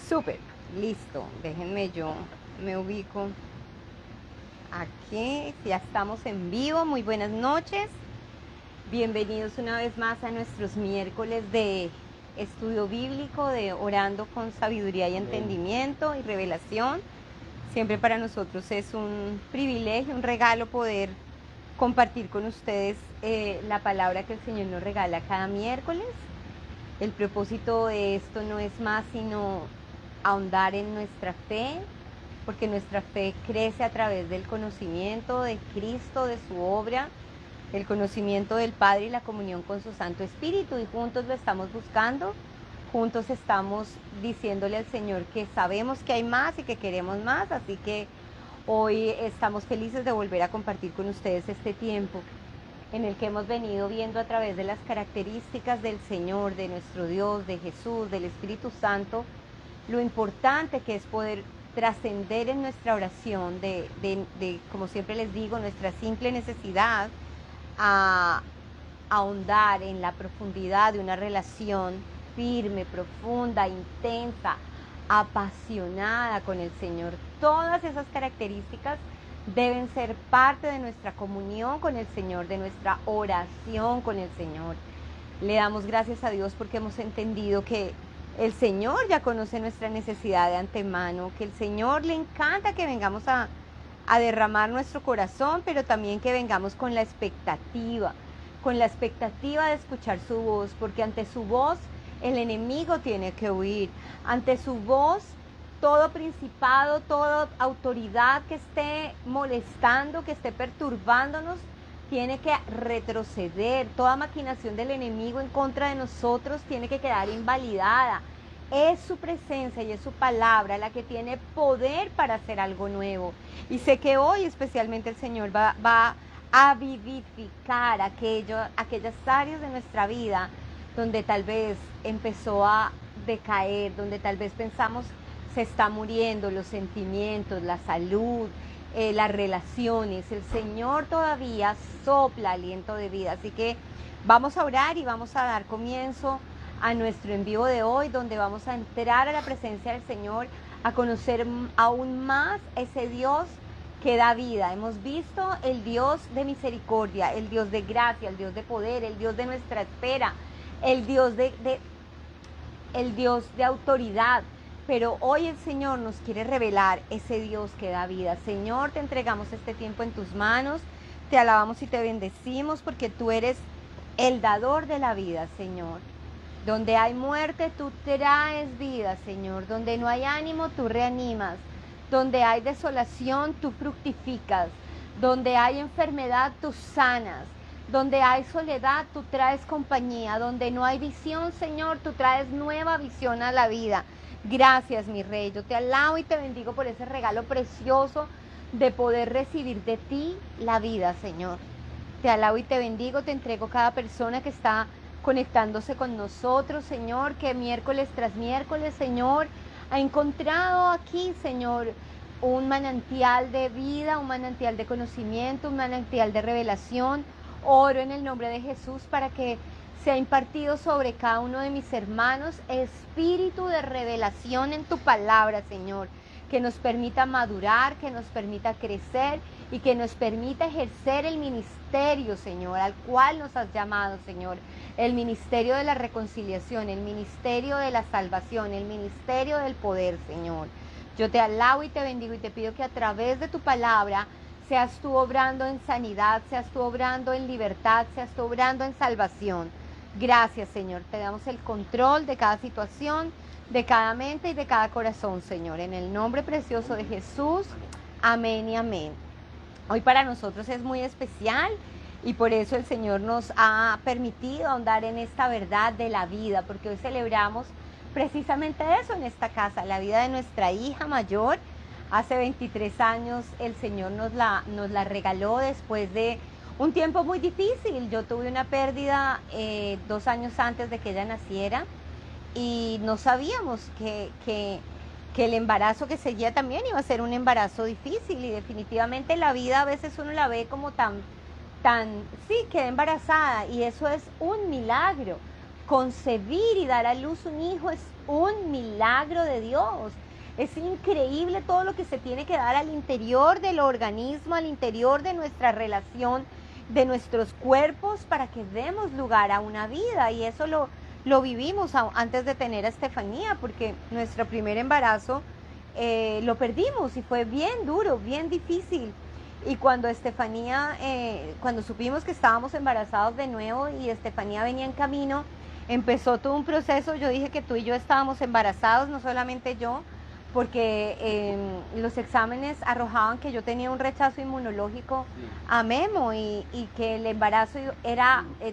Súper, listo. Déjenme yo me ubico aquí. Ya estamos en vivo. Muy buenas noches. Bienvenidos una vez más a nuestros miércoles de estudio bíblico, de orando con sabiduría y entendimiento y revelación. Siempre para nosotros es un privilegio, un regalo poder compartir con ustedes la palabra que el Señor nos regala cada miércoles. El propósito de esto no es más sino ahondar en nuestra fe, porque nuestra fe crece a través del conocimiento de Cristo, de su obra, el conocimiento del Padre y la comunión con su Santo Espíritu, y juntos lo estamos buscando, juntos estamos diciéndole al Señor que sabemos que hay más y que queremos más, así que hoy estamos felices de volver a compartir con ustedes este tiempo en el que hemos venido viendo a través de las características del Señor, de nuestro Dios, de Jesús, del Espíritu Santo, lo importante que es poder trascender en nuestra oración, como siempre les digo, nuestra simple necesidad a ahondar en la profundidad de una relación firme, profunda, intensa, apasionada con el Señor. Todas esas características deben ser parte de nuestra comunión con el Señor, de nuestra oración con el Señor. Le damos gracias a Dios porque hemos entendido que el Señor ya conoce nuestra necesidad de antemano, que el Señor le encanta que vengamos a derramar nuestro corazón, pero también que vengamos con la expectativa de escuchar su voz, porque ante su voz el enemigo tiene que huir, ante su voz todo principado, toda autoridad que esté molestando, que esté perturbándonos, tiene que retroceder. Toda maquinación del enemigo en contra de nosotros tiene que quedar invalidada. Es su presencia y es su palabra la que tiene poder para hacer algo nuevo. Y sé que hoy especialmente el Señor va a vivificar aquellas áreas de nuestra vida donde tal vez empezó a decaer, donde tal vez pensamos se está muriendo, los sentimientos, la salud, las relaciones. El Señor todavía sopla aliento de vida. Así que vamos a orar y vamos a dar comienzo a nuestro en vivo de hoy, donde vamos a entrar a la presencia del Señor, a conocer aún más ese Dios que da vida. Hemos visto el Dios de misericordia, el Dios de gracia, el Dios de poder, el Dios de nuestra espera, el Dios el Dios de autoridad. Pero hoy el Señor nos quiere revelar ese Dios que da vida. Señor, te entregamos este tiempo en tus manos, te alabamos y te bendecimos porque tú eres el dador de la vida, Señor. Donde hay muerte, tú traes vida, Señor. Donde no hay ánimo, tú reanimas. Donde hay desolación, tú fructificas. Donde hay enfermedad, tú sanas. Donde hay soledad, tú traes compañía. Donde no hay visión, Señor, tú traes nueva visión a la vida. Gracias, mi Rey. Yo te alabo y te bendigo por ese regalo precioso de poder recibir de ti la vida, Señor. Te alabo y te bendigo, te entrego cada persona que está conectándose con nosotros, Señor, que miércoles tras miércoles, Señor, ha encontrado aquí, Señor, un manantial de vida, un manantial de conocimiento, un manantial de revelación. Oro en el nombre de Jesús para que sea impartido sobre cada uno de mis hermanos espíritu de revelación en tu palabra, Señor, que nos permita madurar, que nos permita crecer y que nos permita ejercer el ministerio, Señor, al cual nos has llamado, Señor, el ministerio de la reconciliación, el ministerio de la salvación, el ministerio del poder, Señor. Yo te alabo y te bendigo y te pido que a través de tu palabra seas tú obrando en sanidad, seas tú obrando en libertad, seas tú obrando en salvación. Gracias, Señor. Te damos el control de cada situación, de cada mente y de cada corazón, Señor. En el nombre precioso de Jesús. Amén y amén. Hoy para nosotros es muy especial y por eso el Señor nos ha permitido ahondar en esta verdad de la vida, porque hoy celebramos precisamente eso en esta casa, la vida de nuestra hija mayor. Hace 23 años el Señor nos la regaló después de un tiempo muy difícil. Yo tuve una pérdida 2 años antes de que ella naciera y no sabíamos que el embarazo que seguía también iba a ser un embarazo difícil, y definitivamente la vida a veces uno la ve como sí, quedé embarazada y eso es un milagro, concebir y dar a luz un hijo es un milagro de Dios. Es increíble todo lo que se tiene que dar al interior del organismo, al interior de nuestra relación, de nuestros cuerpos, para que demos lugar a una vida. Y eso lo vivimos antes de tener a Estefanía, porque nuestro primer embarazo lo perdimos y fue bien duro, bien difícil. Y cuando Estefanía, cuando supimos que estábamos embarazados de nuevo y Estefanía venía en camino, empezó todo un proceso. Yo dije que tú y yo estábamos embarazados, no solamente yo, porque los exámenes arrojaban que yo tenía un rechazo inmunológico a Memo y que el embarazo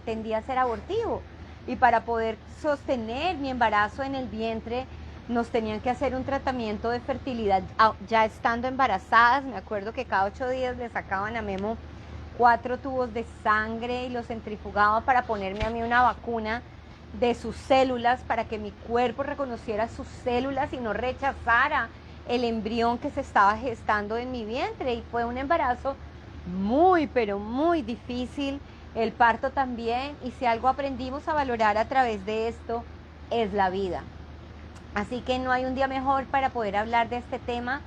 tendía a ser abortivo. Y para poder sostener mi embarazo en el vientre, nos tenían que hacer un tratamiento de fertilidad ya estando embarazadas. Me acuerdo que cada 8 días le sacaban a Memo 4 tubos de sangre y los centrifugaban para ponerme a mí una vacuna de sus células, para que mi cuerpo reconociera sus células y no rechazara el embrión que se estaba gestando en mi vientre. Y fue un embarazo muy, pero muy difícil, el parto también. Y si algo aprendimos a valorar a través de esto, es la vida. Así que no hay un día mejor para poder hablar de este tema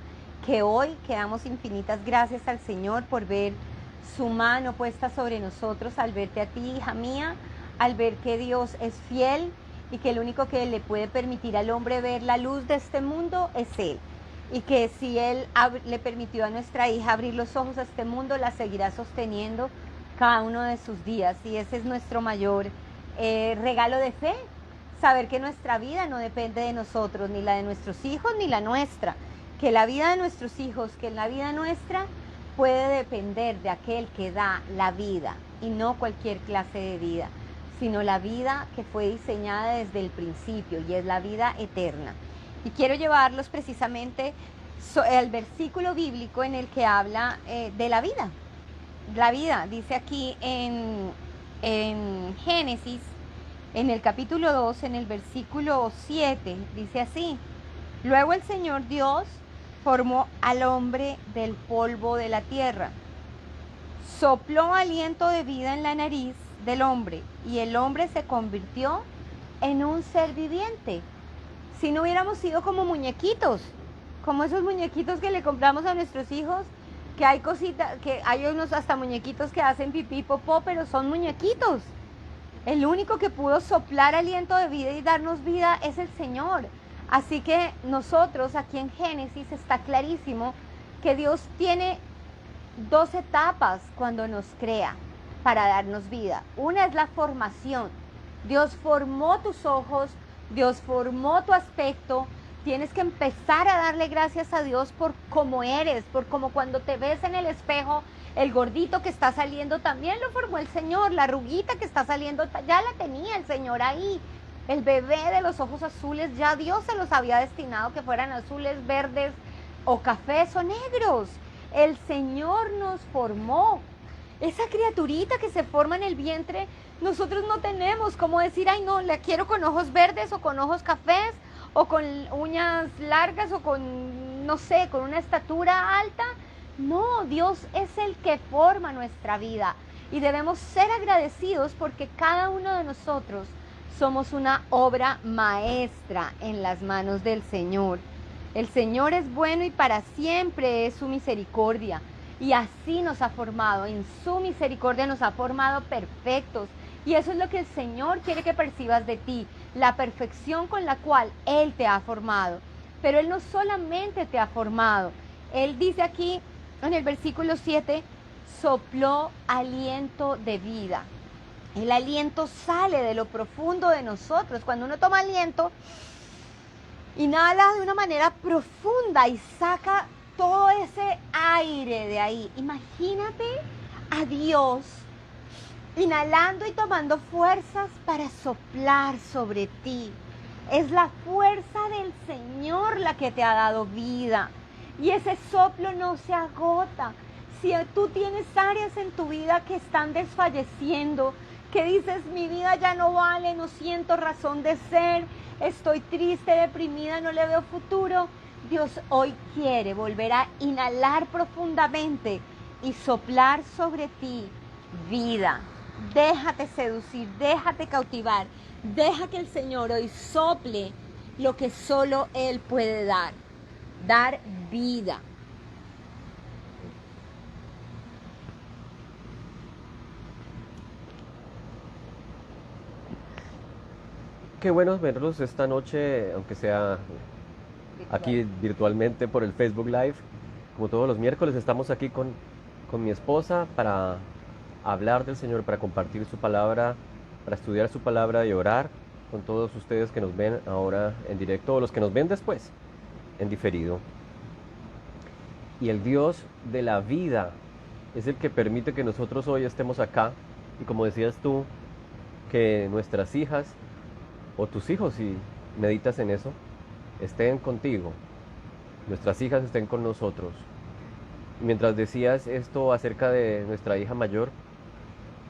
que hoy, que damos infinitas gracias al Señor por ver su mano puesta sobre nosotros, al verte a ti, hija mía, al ver que Dios es fiel y que el único que le puede permitir al hombre ver la luz de este mundo es Él. Y que si Él le permitió a nuestra hija abrir los ojos a este mundo, la seguirá sosteniendo cada uno de sus días. Y ese es nuestro mayor regalo de fe, saber que nuestra vida no depende de nosotros, ni la de nuestros hijos, ni la nuestra. Que la vida de nuestros hijos, que la vida nuestra puede depender de aquel que da la vida, y no cualquier clase de vida, sino la vida que fue diseñada desde el principio, y es la vida eterna. Y quiero llevarlos precisamente al versículo bíblico en el que habla de la vida. La vida, dice aquí en Génesis, en el capítulo 2, en el versículo 7, dice así: luego el Señor Dios formó al hombre del polvo de la tierra, sopló aliento de vida en la nariz del hombre, y el hombre se convirtió en un ser viviente. Si no hubiéramos sido como muñequitos, como esos muñequitos que le compramos a nuestros hijos, que hay cositas, que hay unos hasta muñequitos que hacen pipí, popó, pero son muñequitos. El único que pudo soplar aliento de vida y darnos vida es el Señor. Así que nosotros aquí en Génesis está clarísimo que Dios tiene 2 etapas cuando nos crea para darnos vida. Una es la formación. Dios formó tus ojos, Dios formó tu aspecto. Tienes que empezar a darle gracias a Dios por cómo eres, por cómo cuando te ves en el espejo, el gordito que está saliendo también lo formó el Señor, la arruguita que está saliendo ya la tenía el Señor ahí. El bebé de los ojos azules, ya Dios se los había destinado que fueran azules, verdes o cafés o negros. El Señor nos formó. Esa criaturita que se forma en el vientre, nosotros no tenemos como decir, ay no, la quiero con ojos verdes o con ojos cafés o con uñas largas o con, no sé, con una estatura alta. No, Dios es el que forma nuestra vida y debemos ser agradecidos porque cada uno de nosotros somos una obra maestra en las manos del Señor. El Señor es bueno y para siempre es su misericordia. Y así nos ha formado, en su misericordia nos ha formado perfectos. Y eso es lo que el Señor quiere que percibas de ti, la perfección con la cual Él te ha formado. Pero Él no solamente te ha formado, Él dice aquí en el versículo 7, sopló aliento de vida. El aliento sale de lo profundo de nosotros. Cuando uno toma aliento, inhala de una manera profunda y saca todo ese aire de ahí. Imagínate a Dios inhalando y tomando fuerzas para soplar sobre ti. Es la fuerza del Señor la que te ha dado vida. Y ese soplo no se agota. Si tú tienes áreas en tu vida que están desfalleciendo, que dices, mi vida ya no vale, no siento razón de ser, estoy triste, deprimida, no le veo futuro, Dios hoy quiere volver a inhalar profundamente y soplar sobre ti vida. Déjate seducir, déjate cautivar, deja que el Señor hoy sople lo que solo Él puede dar vida. Qué bueno verlos esta noche, aunque sea aquí virtualmente por el Facebook Live. Como todos los miércoles estamos aquí con mi esposa para hablar del Señor, para compartir su palabra, para estudiar su palabra y orar con todos ustedes que nos ven ahora en directo o los que nos ven después en diferido. Y el Dios de la vida es el que permite que nosotros hoy estemos acá y, como decías tú, que nuestras hijas o tus hijos, si meditas en eso, estén contigo, nuestras hijas estén con nosotros. Y mientras decías esto acerca de nuestra hija mayor,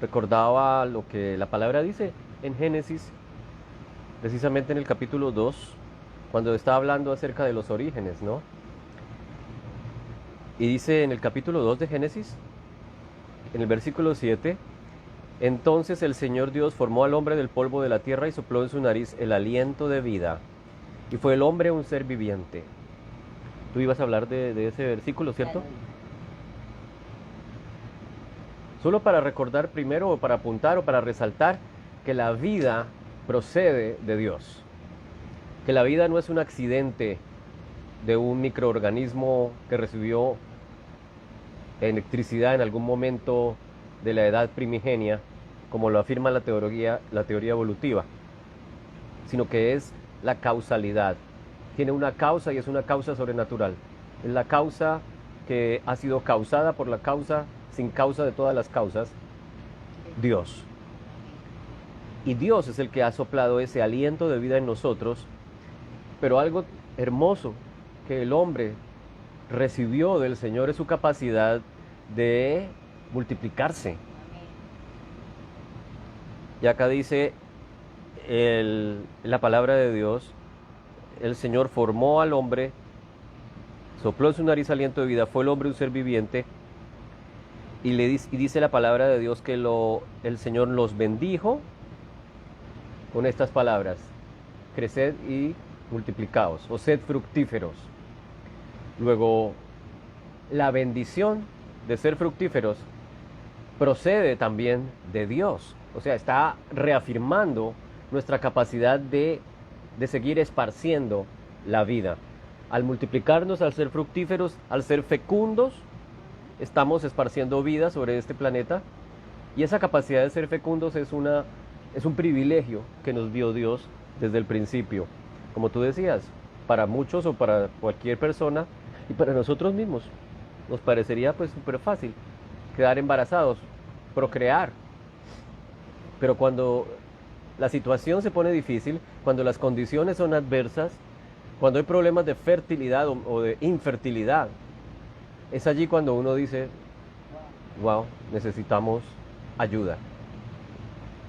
recordaba lo que la palabra dice en Génesis, precisamente en el capítulo 2, cuando está hablando acerca de los orígenes, ¿no? Y dice en el capítulo 2 de Génesis, en el versículo 7, entonces el Señor Dios formó al hombre del polvo de la tierra y sopló en su nariz el aliento de vida. Y fue el hombre un ser viviente. Tú ibas a hablar de ese versículo, ¿cierto? Solo para recordar primero, o para apuntar, o para resaltar que la vida procede de Dios. Que la vida no es un accidente de un microorganismo que recibió electricidad en algún momento de la edad primigenia, como lo afirma la teoría evolutiva, sino que es la causalidad. Tiene una causa y es una causa sobrenatural. Es la causa que ha sido causada por la causa sin causa de todas las causas, Dios. Y Dios es el que ha soplado ese aliento de vida en nosotros, pero algo hermoso que el hombre recibió del Señor es su capacidad de multiplicarse. Y acá dice la palabra de Dios, el Señor formó al hombre, sopló en su nariz aliento de vida, fue el hombre un ser viviente, y dice la palabra de Dios que el Señor los bendijo con estas palabras: creced y multiplicaos, o sed fructíferos. Luego, la bendición de ser fructíferos procede también de Dios. O sea, está reafirmando nuestra capacidad de seguir esparciendo la vida. Al multiplicarnos, al ser fructíferos, al ser fecundos, estamos esparciendo vida sobre este planeta. Y esa capacidad de ser fecundos es un privilegio que nos dio Dios desde el principio. Como tú decías, para muchos o para cualquier persona y para nosotros mismos, nos parecería pues súper fácil quedar embarazados, procrear. Pero cuando la situación se pone difícil, cuando las condiciones son adversas, cuando hay problemas de fertilidad o de infertilidad, es allí cuando uno dice, wow, necesitamos ayuda.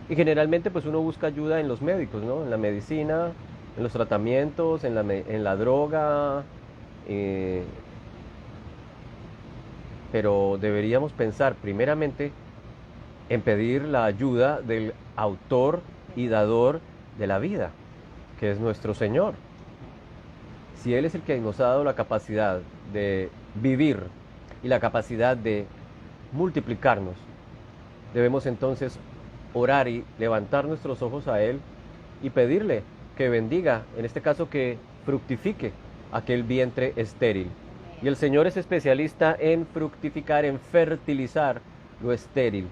Y generalmente pues uno busca ayuda en los médicos, ¿no? En la medicina, en los tratamientos, en la droga. Pero deberíamos pensar primeramente en pedir la ayuda del autor y dador de la vida, que es nuestro Señor. Si Él es el que nos ha dado la capacidad de vivir y la capacidad de multiplicarnos, debemos entonces orar y levantar nuestros ojos a Él y pedirle que bendiga, en este caso que fructifique aquel vientre estéril. Y el Señor es especialista en fructificar, en fertilizar lo estéril.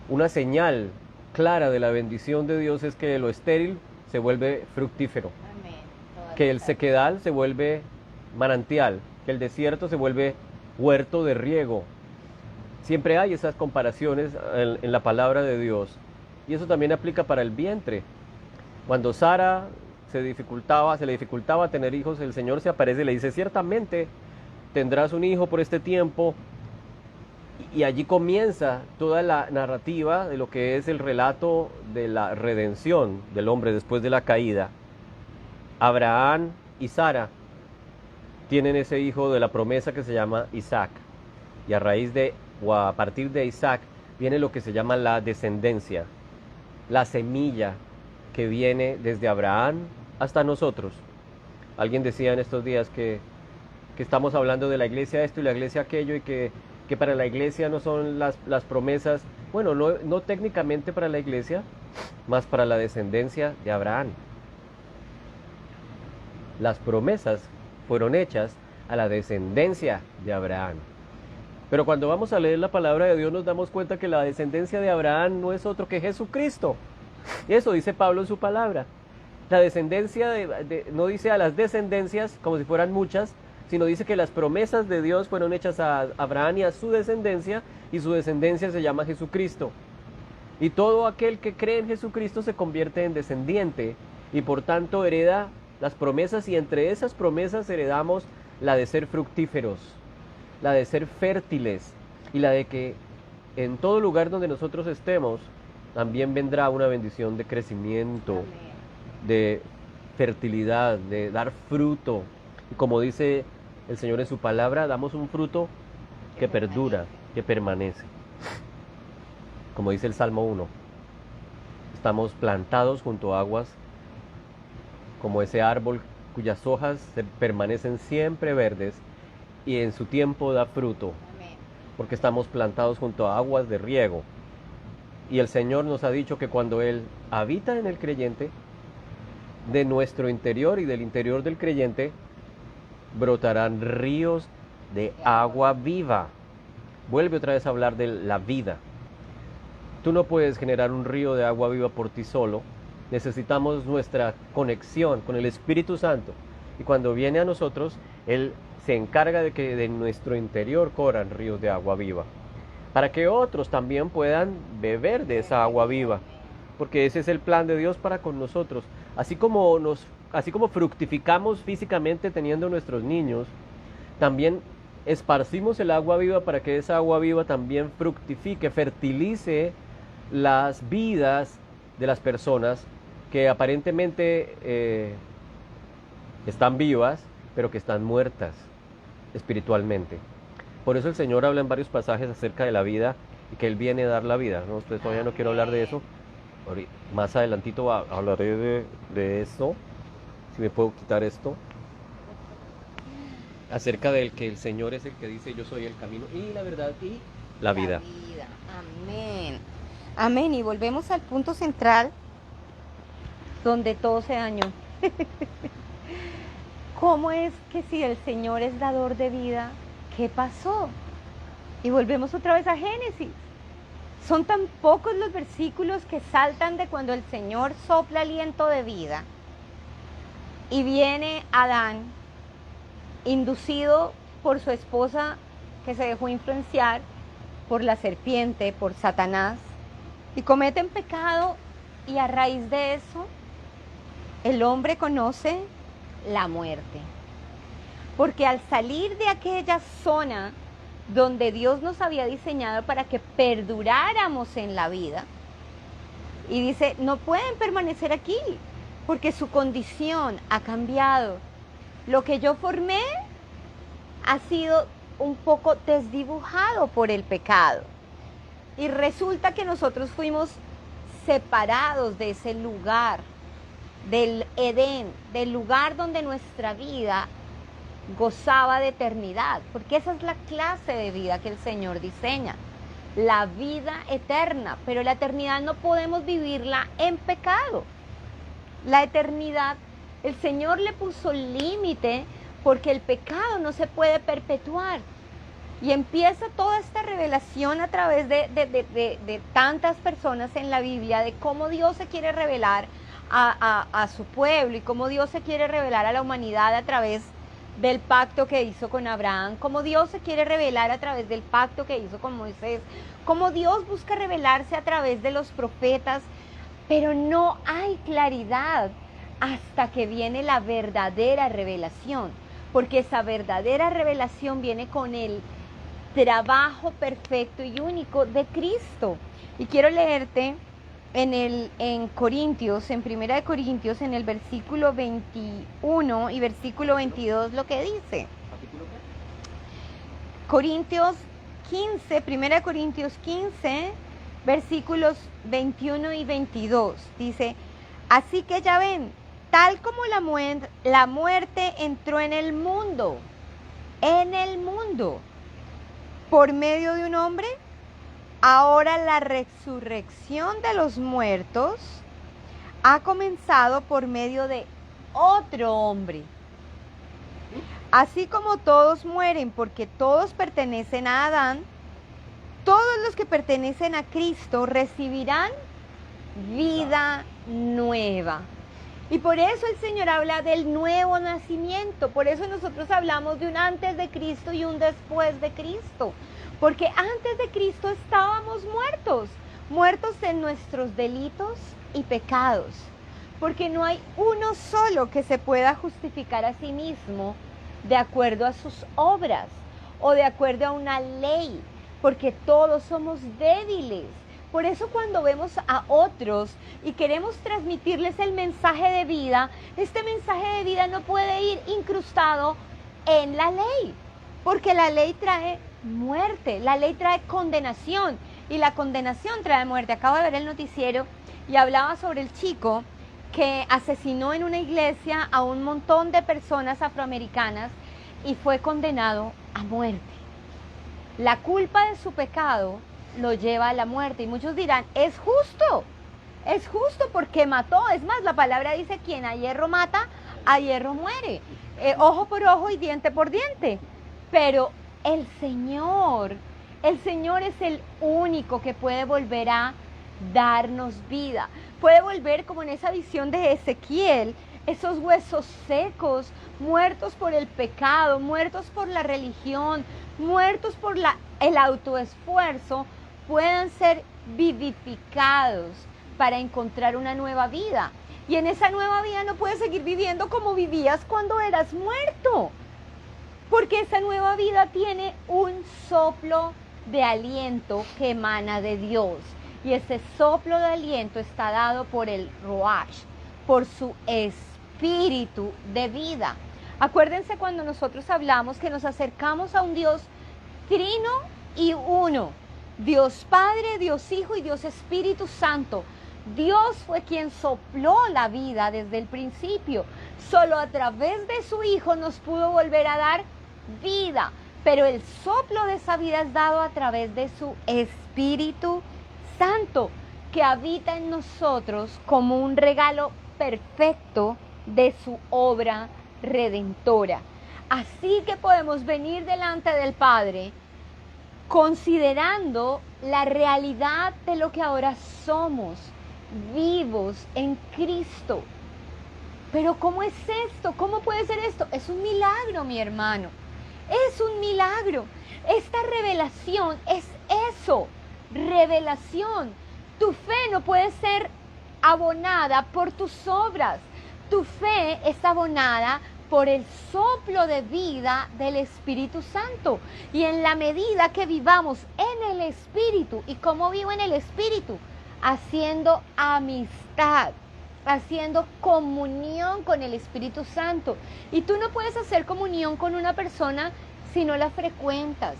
Una señal clara de la bendición de Dios es que lo estéril se vuelve fructífero. Que el sequedal se vuelve manantial, que el desierto se vuelve huerto de riego. Siempre hay esas comparaciones en la palabra de Dios. Y eso también aplica para el vientre. Cuando Sara se le dificultaba tener hijos, el Señor se aparece y le dice, ciertamente tendrás un hijo por este tiempo. Y allí comienza toda la narrativa de lo que es el relato de la redención del hombre después de la caída. Abraham y Sara tienen ese hijo de la promesa que se llama Isaac. Y a partir de Isaac viene lo que se llama la descendencia, la semilla que viene desde Abraham hasta nosotros. Alguien decía en estos días que estamos hablando de la iglesia esto y la iglesia aquello, y que para la iglesia no son las promesas, bueno, no técnicamente para la iglesia, más para la descendencia de Abraham. Las promesas fueron hechas a la descendencia de Abraham. Pero cuando vamos a leer la palabra de Dios nos damos cuenta que la descendencia de Abraham no es otro que Jesucristo. Y eso dice Pablo en su palabra. La descendencia no dice a las descendencias como si fueran muchas, sino dice que las promesas de Dios fueron hechas a Abraham y a su descendencia, y su descendencia se llama Jesucristo. Y todo aquel que cree en Jesucristo se convierte en descendiente y por tanto hereda las promesas, y entre esas promesas heredamos la de ser fructíferos, la de ser fértiles, y la de que en todo lugar donde nosotros estemos también vendrá una bendición de crecimiento, de fertilidad, de dar fruto. Y como dice el Señor en su palabra, damos un fruto que perdura, que permanece. Como dice el Salmo 1, estamos plantados junto a aguas, como ese árbol cuyas hojas permanecen siempre verdes y en su tiempo da fruto, porque estamos plantados junto a aguas de riego. Y el Señor nos ha dicho que cuando Él habita en el creyente, de nuestro interior y del interior del creyente, brotarán ríos de agua viva. Vuelve otra vez a hablar de la vida. Tú no puedes generar un río de agua viva por ti solo. Necesitamos nuestra conexión con el Espíritu Santo. Y cuando viene a nosotros, Él se encarga de que de nuestro interior corran ríos de agua viva, para que otros también puedan beber de esa agua viva, porque ese es el plan de Dios para con nosotros. Así como fructificamos físicamente teniendo nuestros niños, también esparcimos el agua viva para que esa agua viva también fructifique, fertilice las vidas de las personas que aparentemente están vivas, pero que están muertas espiritualmente. Por eso el Señor habla en varios pasajes acerca de la vida y que Él viene a dar la vida, ¿no? Entonces todavía no quiero hablar de eso. Más adelantito hablaré de eso, si me puedo quitar esto, acerca del que el Señor es el que dice: yo soy el camino y la verdad y la vida. Amén. Amén. Y volvemos al punto central donde todo se dañó. ¿Cómo es que si el Señor es dador de vida, qué pasó? Y volvemos otra vez a Génesis. Son tan pocos los versículos que saltan de cuando el Señor sopla aliento de vida y viene Adán, inducido por su esposa, que se dejó influenciar por la serpiente, por Satanás, y cometen pecado, y a raíz de eso el hombre conoce la muerte. Porque al salir de aquella zona donde Dios nos había diseñado para que perduráramos en la vida, y dice, no pueden permanecer aquí, porque su condición ha cambiado. Lo que yo formé ha sido un poco desdibujado por el pecado. Y resulta que nosotros fuimos separados de ese lugar, del Edén, del lugar donde nuestra vida gozaba de eternidad, porque esa es la clase de vida que el Señor diseña, la vida eterna. Pero la eternidad no podemos vivirla en pecado. La eternidad, el Señor le puso límite, porque el pecado no se puede perpetuar. Y empieza toda esta revelación a través de tantas personas en la Biblia, de cómo Dios se quiere revelar a su pueblo, y cómo Dios se quiere revelar a la humanidad a través del pacto que hizo con Abraham, cómo Dios se quiere revelar a través del pacto que hizo con Moisés, cómo Dios busca revelarse a través de los profetas, pero no hay claridad hasta que viene la verdadera revelación, porque esa verdadera revelación viene con el trabajo perfecto y único de Cristo. Y quiero leerte en Corintios, en 1 Corintios, en el versículo 21 y versículo 22, lo que dice. Corintios 15, 1 Corintios 15, versículos 21 y 22. Dice, así que ya ven, tal como la muerte entró en el mundo, por medio de un hombre, ahora la resurrección de los muertos ha comenzado por medio de otro hombre. Así como todos mueren porque todos pertenecen a Adán, todos los que pertenecen a Cristo recibirán vida nueva. Y por eso el Señor habla del nuevo nacimiento. Por eso nosotros hablamos de un antes de Cristo y un después de Cristo. Porque antes de Cristo estábamos muertos en nuestros delitos y pecados. Porque no hay uno solo que se pueda justificar a sí mismo de acuerdo a sus obras o de acuerdo a una ley. Porque todos somos débiles. Por eso cuando vemos a otros y queremos transmitirles el mensaje de vida, este mensaje de vida no puede ir incrustado en la ley, porque la ley trae muerte, la ley trae condenación y la condenación trae muerte. Acabo de ver el noticiero y hablaba sobre el chico que asesinó en una iglesia a un montón de personas afroamericanas y fue condenado a muerte. La culpa de su pecado lo lleva a la muerte. Y muchos dirán, es justo porque mató. Es más, la palabra dice, quien a hierro mata, a hierro muere. Ojo por ojo y diente por diente. Pero el Señor es el único que puede volver a darnos vida. Puede volver, como en esa visión de Ezequiel, esos huesos secos, muertos por el pecado, muertos por la religión, muertos por el autoesfuerzo, puedan ser vivificados para encontrar una nueva vida. Y en esa nueva vida no puedes seguir viviendo como vivías cuando eras muerto, porque esa nueva vida tiene un soplo de aliento que emana de Dios. Y ese soplo de aliento está dado por el Ruach, por su espíritu de vida. Acuérdense cuando nosotros hablamos que nos acercamos a un Dios trino y uno. Dios Padre, Dios Hijo y Dios Espíritu Santo. Dios fue quien sopló la vida desde el principio. Solo a través de su Hijo nos pudo volver a dar vida. Pero el soplo de esa vida es dado a través de su Espíritu Santo, que habita en nosotros como un regalo perfecto de su obra redentora. Así que podemos venir delante del Padre considerando la realidad de lo que ahora somos, vivos en Cristo. Pero ¿cómo es esto? ¿Cómo puede ser esto? Es un milagro, mi hermano. Es un milagro. Esta revelación es eso, revelación. Tu fe no puede ser abonada por tus obras. Tu fe es abonada por el soplo de vida del Espíritu Santo. Y en la medida que vivamos en el Espíritu, ¿y cómo vivo en el Espíritu? Haciendo amistad, haciendo comunión con el Espíritu Santo. Y tú no puedes hacer comunión con una persona si no la frecuentas,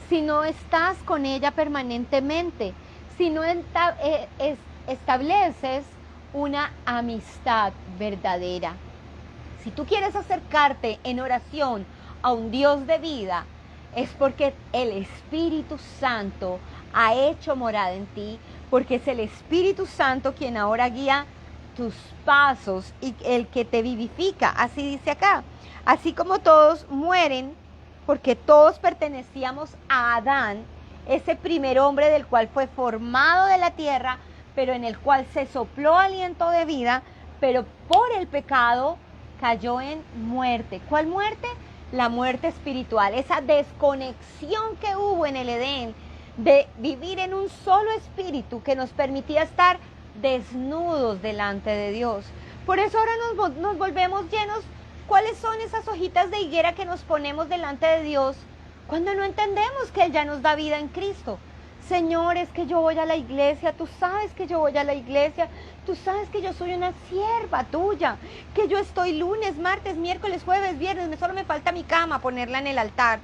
si no estás con ella permanentemente, si no estableces una amistad verdadera. Si tú quieres acercarte en oración a un Dios de vida, es porque el Espíritu Santo ha hecho morada en ti, porque es el Espíritu Santo quien ahora guía tus pasos y el que te vivifica. Así dice acá, así como todos mueren, porque todos pertenecíamos a Adán, ese primer hombre del cual fue formado de la tierra, pero en el cual se sopló aliento de vida, pero por el pecado cayó en muerte. ¿Cuál muerte? La muerte espiritual, esa desconexión que hubo en el Edén de vivir en un solo espíritu que nos permitía estar desnudos delante de Dios. Por eso ahora nos volvemos llenos. ¿Cuáles son esas hojitas de higuera que nos ponemos delante de Dios cuando no entendemos que Él ya nos da vida en Cristo? Señor, es que yo voy a la iglesia, tú sabes que yo voy a la iglesia, tú sabes que yo soy una sierva tuya, que yo estoy lunes, martes, miércoles, jueves, viernes, solo me falta mi cama, ponerla en el altar.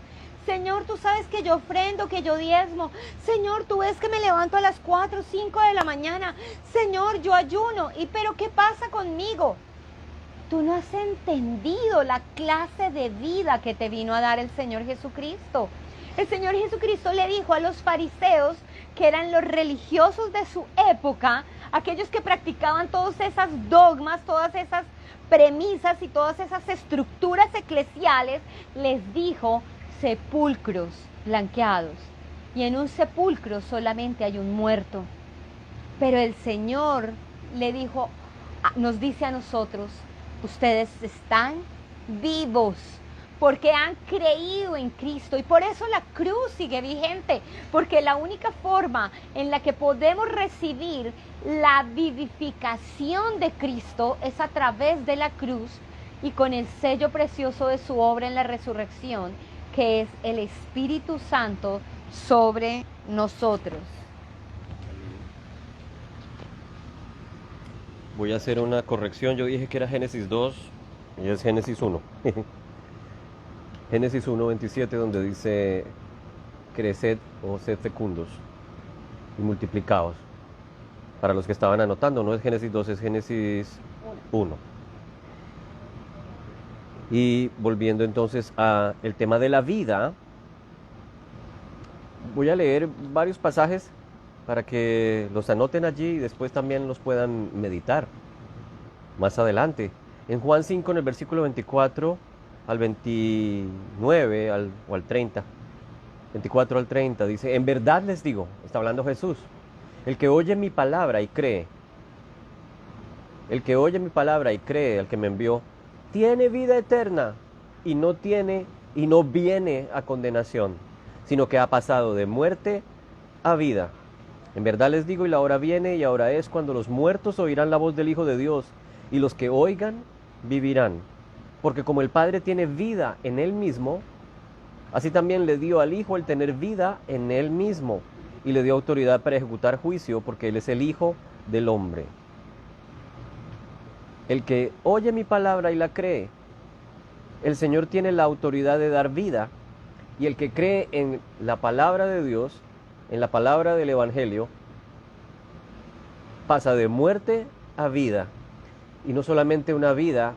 Señor, tú sabes que yo ofrendo, que yo diezmo. Señor, tú ves que me levanto a las 4 o 5 de la mañana. Señor, yo ayuno. Pero ¿qué pasa conmigo? Tú no has entendido la clase de vida que te vino a dar el Señor Jesucristo. El Señor Jesucristo le dijo a los fariseos, que eran los religiosos de su época, aquellos que practicaban todas esas dogmas, todas esas premisas y todas esas estructuras eclesiales, les dijo sepulcros blanqueados. Y en un sepulcro solamente hay un muerto. Pero el Señor le dijo, nos dice a nosotros, ustedes están vivos porque han creído en Cristo, y por eso la cruz sigue vigente, porque la única forma en la que podemos recibir la vivificación de Cristo es a través de la cruz y con el sello precioso de su obra en la resurrección, que es el Espíritu Santo sobre nosotros. Voy a hacer una corrección. Yo dije que era Génesis 2 y es Génesis 1. Génesis 1:27, donde dice creced o sed fecundos y multiplicaos. Para los que estaban anotando, no es Génesis 2, es Génesis 1. Y volviendo entonces a el tema de la vida, voy a leer varios pasajes para que los anoten allí y después también los puedan meditar más adelante. En Juan 5, en el versículo 24 al 29 o al 30, 24 al 30, dice, en verdad les digo, está hablando Jesús, el que oye mi palabra y cree, el que oye mi palabra y cree al que me envió, tiene vida eterna y no viene a condenación, sino que ha pasado de muerte a vida. En verdad les digo, y la hora viene y ahora es cuando los muertos oirán la voz del Hijo de Dios, y los que oigan vivirán. Porque como el Padre tiene vida en Él mismo, así también le dio al Hijo el tener vida en Él mismo, y le dio autoridad para ejecutar juicio, porque Él es el Hijo del hombre. El que oye mi palabra y la cree, el Señor tiene la autoridad de dar vida, y el que cree en la palabra de Dios, en la palabra del Evangelio, pasa de muerte a vida, y no solamente una vida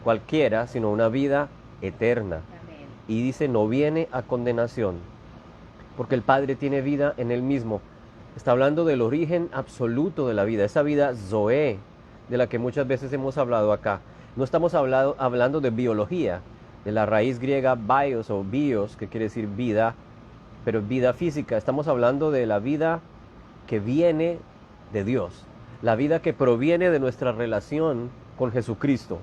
cualquiera, sino una vida eterna. Amén. Y dice, no viene a condenación, porque el Padre tiene vida en Él mismo. Está hablando del origen absoluto de la vida, esa vida Zoé, de la que muchas veces hemos hablado acá. No estamos hablando de biología, de la raíz griega bios o bios, que quiere decir vida, pero vida física. Estamos hablando de la vida que viene de Dios, la vida que proviene de nuestra relación con Jesucristo.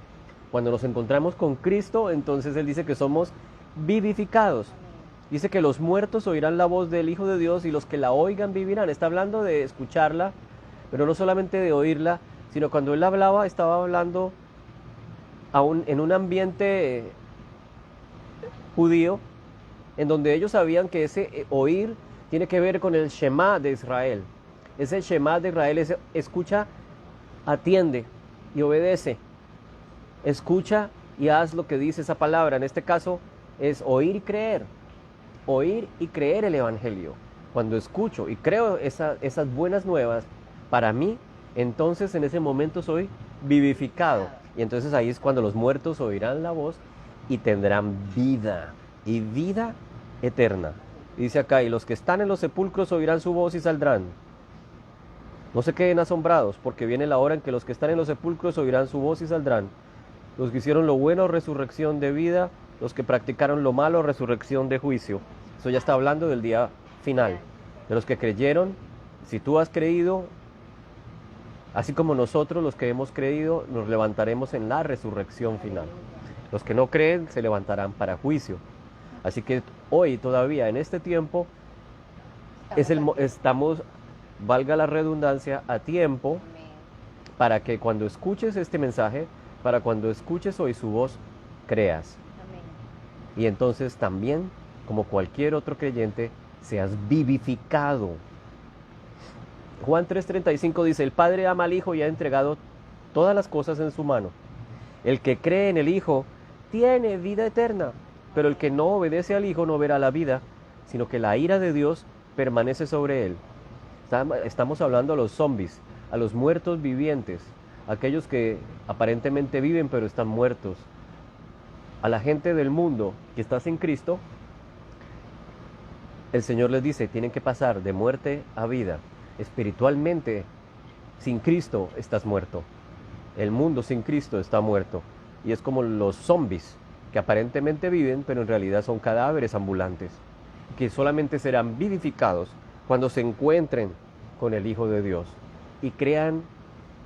Cuando nos encontramos con Cristo, entonces Él dice que somos vivificados. Dice que los muertos oirán la voz del Hijo de Dios y los que la oigan vivirán. Está hablando de escucharla, pero no solamente de oírla, sino cuando Él hablaba, estaba hablando en un ambiente judío, en donde ellos sabían que ese oír tiene que ver con el Shema de Israel. Ese Shema de Israel es escucha, atiende y obedece. Escucha y haz lo que dice esa palabra. En este caso es oír y creer. Oír y creer el Evangelio. Cuando escucho y creo esas buenas nuevas para mí, entonces en ese momento soy vivificado. Y entonces ahí es cuando los muertos oirán la voz y tendrán vida. Y vida eterna. Dice acá, y los que están en los sepulcros oirán su voz y saldrán. No se queden asombrados, porque viene la hora en que los que están en los sepulcros oirán su voz y saldrán. Los que hicieron lo bueno, resurrección de vida. Los que practicaron lo malo, resurrección de juicio. Eso ya está hablando del día final. De los que creyeron, si tú has creído, así como nosotros los que hemos creído, nos levantaremos en la resurrección final. Los que no creen se levantarán para juicio. Así que hoy todavía, en este tiempo, estamos, valga la redundancia, a tiempo para que cuando escuches este mensaje, para cuando escuches hoy su voz, creas. Y entonces también, como cualquier otro creyente, seas vivificado. Juan 3:35 dice, el Padre ama al Hijo y ha entregado todas las cosas en su mano. El que cree en el Hijo tiene vida eterna pero el que no obedece al Hijo no verá la vida, sino que la ira de Dios permanece sobre él. Estamos hablando a los zombies, a los muertos vivientes, aquellos que aparentemente viven pero están muertos. A la gente del mundo que está sin Cristo, el Señor les dice, tienen que pasar de muerte a vida. Espiritualmente, sin Cristo estás muerto. El mundo sin Cristo está muerto. Y es como los zombies, que aparentemente viven, pero en realidad son cadáveres ambulantes, que solamente serán vivificados cuando se encuentren con el Hijo de Dios y crean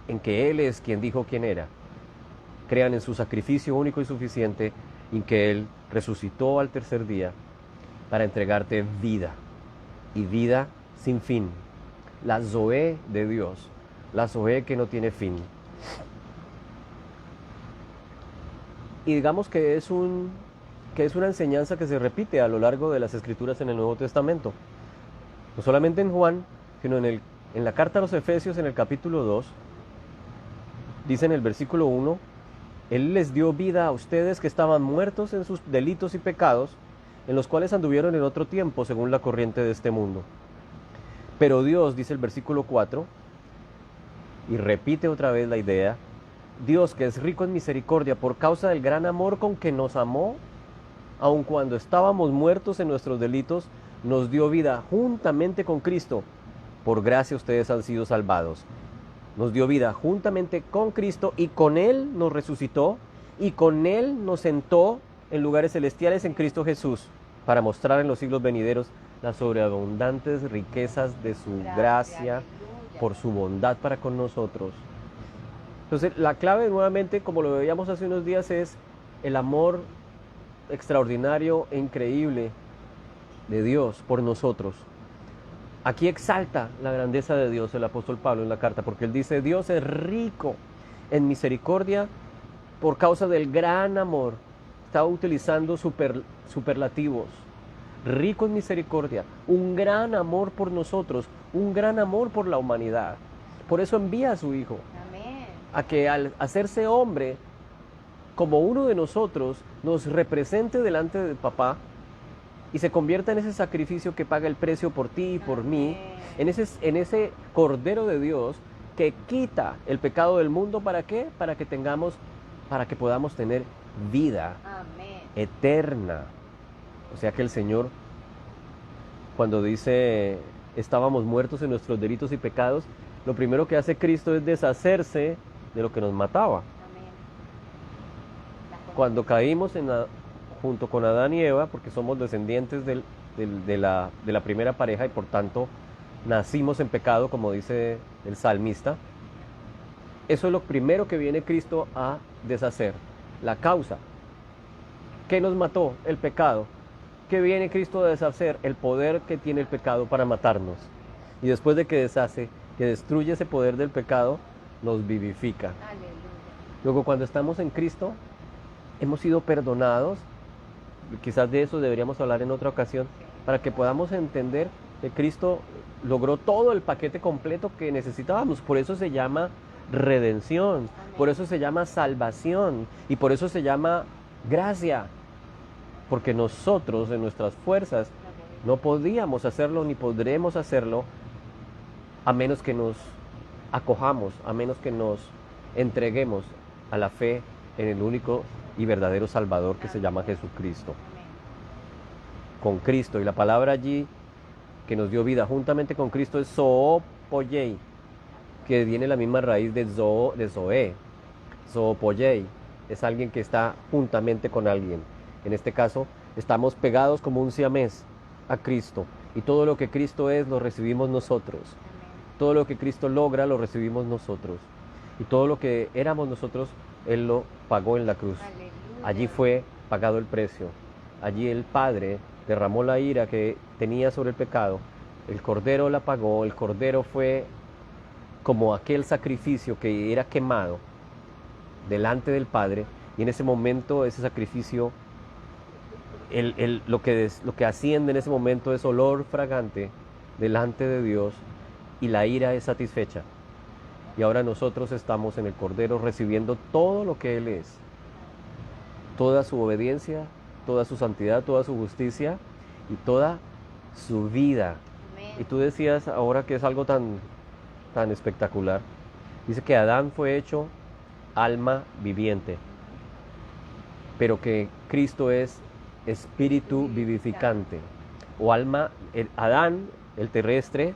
en que Él es quien dijo quién era. Crean en su sacrificio único y suficiente, y que Él resucitó al tercer día para entregarte vida, y vida sin fin. La Zoé de Dios, la Zoé que no tiene fin. Y digamos que es una enseñanza que se repite a lo largo de las Escrituras en el Nuevo Testamento. No solamente en Juan, sino en la carta a los Efesios, en el capítulo 2, dice en el versículo 1, Él les dio vida a ustedes que estaban muertos en sus delitos y pecados, en los cuales anduvieron en otro tiempo, según la corriente de este mundo. Pero Dios, dice el versículo 4, y repite otra vez la idea, Dios, que es rico en misericordia, por causa del gran amor con que nos amó, aun cuando estábamos muertos en nuestros delitos, nos dio vida juntamente con Cristo. Por gracia ustedes han sido salvados. Nos dio vida juntamente con Cristo, y con Él nos resucitó, y con Él nos sentó en lugares celestiales en Cristo Jesús, para mostrar en los siglos venideros las sobreabundantes riquezas de su gracia por su bondad para con nosotros. Entonces, la clave nuevamente, como lo veíamos hace unos días, es el amor extraordinario e increíble de Dios por nosotros. Aquí exalta la grandeza de Dios el apóstol Pablo en la carta, porque él dice, Dios es rico en misericordia por causa del gran amor. Está utilizando superlativos. Rico en misericordia, un gran amor por nosotros, un gran amor por la humanidad. Por eso envía a su Hijo. A que al hacerse hombre, como uno de nosotros, nos represente delante del Papá y se convierta en ese sacrificio que paga el precio por ti y por mí, en ese Cordero de Dios que quita el pecado del mundo. ¿Para qué? Para que podamos tener vida eterna. O sea que el Señor, cuando dice estábamos muertos en nuestros delitos y pecados, lo primero que hace Cristo es deshacerse de lo que nos mataba. Cuando caímos junto con Adán y Eva, porque somos descendientes de la primera pareja y por tanto nacimos en pecado, como dice el salmista, eso es lo primero que viene Cristo a deshacer, la causa. ¿Qué nos mató? El pecado. ¿Qué viene Cristo a deshacer? El poder que tiene el pecado para matarnos. Y después de que deshace, que destruye ese poder del pecado, nos vivifica. Aleluya. Luego, cuando estamos en Cristo, hemos sido perdonados. Quizás de eso deberíamos hablar en otra ocasión, para que podamos entender que Cristo logró todo el paquete completo que necesitábamos. Por eso se llama redención, por eso se llama salvación y por eso se llama gracia. Porque nosotros, en nuestras fuerzas, no podíamos hacerlo ni podremos hacerlo a menos que nos acojamos, a menos que nos entreguemos a la fe en el único y verdadero Salvador que se llama Jesucristo. Con Cristo, y la palabra allí que nos dio vida juntamente con Cristo es zoopoyei, que viene la misma raíz de zoe. Zoopoyei es alguien que está juntamente con alguien. En este caso, estamos pegados como un siamés a Cristo, y todo lo que Cristo es lo recibimos nosotros. Todo lo que Cristo logra lo recibimos nosotros, y todo lo que éramos nosotros Él lo pagó en la cruz. Aleluya. Allí fue pagado el precio. Allí el Padre derramó la ira que tenía sobre el pecado. El Cordero la pagó. El Cordero fue como aquel sacrificio que era quemado delante del Padre, y en ese momento ese sacrificio, lo que asciende en ese momento es olor fragante delante de Dios, y la ira es satisfecha. Y ahora nosotros estamos en el Cordero recibiendo todo lo que Él es, toda su obediencia, toda su santidad, toda su justicia y toda su vida. Amén. Y tú decías ahora que es algo tan espectacular. Dice que Adán fue hecho alma viviente, pero que Cristo es espíritu vivificante. O alma, Adán, el terrestre,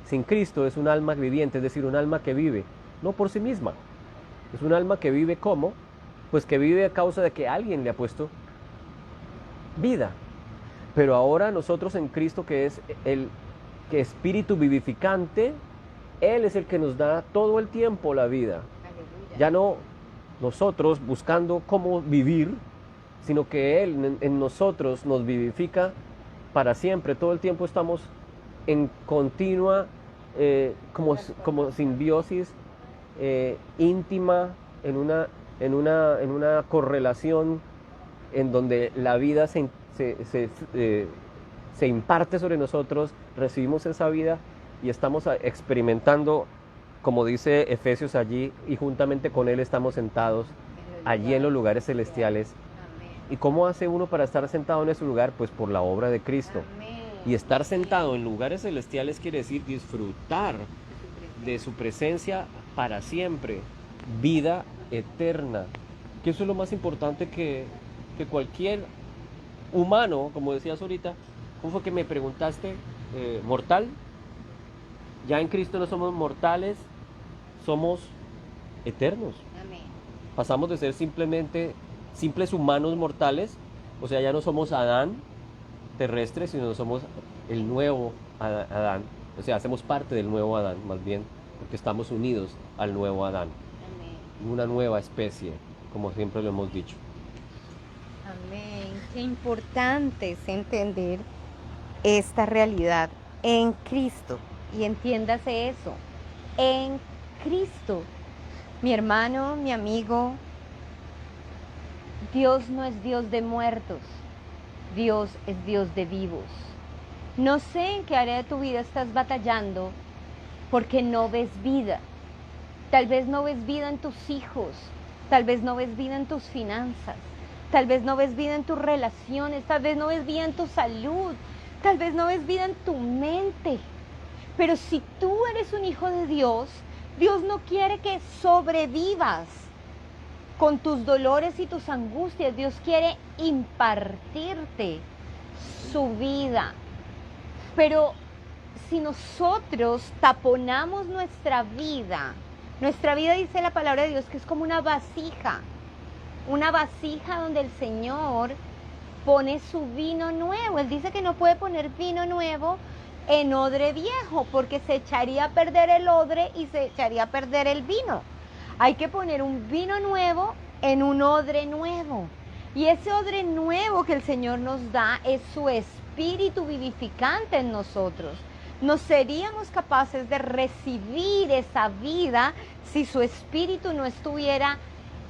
sin Cristo es un alma viviente, es decir, un alma que vive, no por sí misma. Es un alma que vive ¿cómo? Pues que vive a causa de que alguien le ha puesto vida. Pero ahora nosotros en Cristo, que es el que espíritu vivificante, Él es el que nos da todo el tiempo la vida. Aleluya. Ya no nosotros buscando cómo vivir, sino que Él en nosotros nos vivifica para siempre. Todo el tiempo estamos en continua como simbiosis íntima, en una correlación en donde la vida se imparte sobre nosotros, recibimos esa vida y estamos experimentando, como dice Efesios allí, y juntamente con Él estamos sentados allí en los lugares celestiales. Amén. ¿Y cómo hace uno para estar sentado en ese lugar? Pues por la obra de Cristo. Amén. Y estar sentado en lugares celestiales quiere decir disfrutar de su presencia para siempre, vida eterna. Que eso es lo más importante que cualquier humano, como decías ahorita. ¿Cómo fue que me preguntaste? ¿Mortal? Ya en Cristo no somos mortales, somos eternos. Amén. Pasamos de ser simplemente simples humanos mortales, o sea, ya no somos Adán terrestre, sino somos el nuevo Adán. O sea, hacemos parte del nuevo Adán, más bien, porque estamos unidos al nuevo Adán. Amén. Una nueva especie, como siempre lo hemos dicho. Amén. Qué importante es entender esta realidad en Cristo. Y entiéndase eso, en Cristo. Mi hermano, mi amigo, Dios no es Dios de muertos, Dios es Dios de vivos. No sé en qué área de tu vida estás batallando porque no ves vida. Tal vez no ves vida en tus hijos, tal vez no ves vida en tus finanzas, tal vez no ves vida en tus relaciones, tal vez no ves vida en tu salud, tal vez no ves vida en tu mente. Pero si tú eres un hijo de Dios, Dios no quiere que sobrevivas con tus dolores y tus angustias. Dios quiere impartirte su vida. Pero si nosotros taponamos nuestra vida dice la palabra de Dios que es como una vasija donde el Señor pone su vino nuevo. Él dice que no puede poner vino nuevo en odre viejo, porque se echaría a perder el odre y se echaría a perder el vino. Hay que poner un vino nuevo en un odre nuevo. Y ese odre nuevo que el Señor nos da es su espíritu vivificante en nosotros. No seríamos capaces de recibir esa vida si su espíritu no estuviera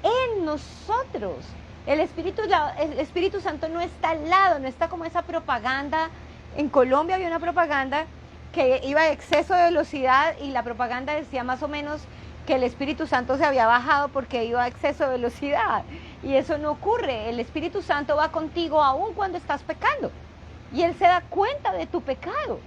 en nosotros. El Espíritu Santo no está al lado, no está como esa propaganda. En Colombia había una propaganda que iba a exceso de velocidad y la propaganda decía más o menos que el Espíritu Santo se había bajado porque iba a exceso de velocidad. Y eso no ocurre. El Espíritu Santo va contigo aún cuando estás pecando. Y Él se da cuenta de tu pecado.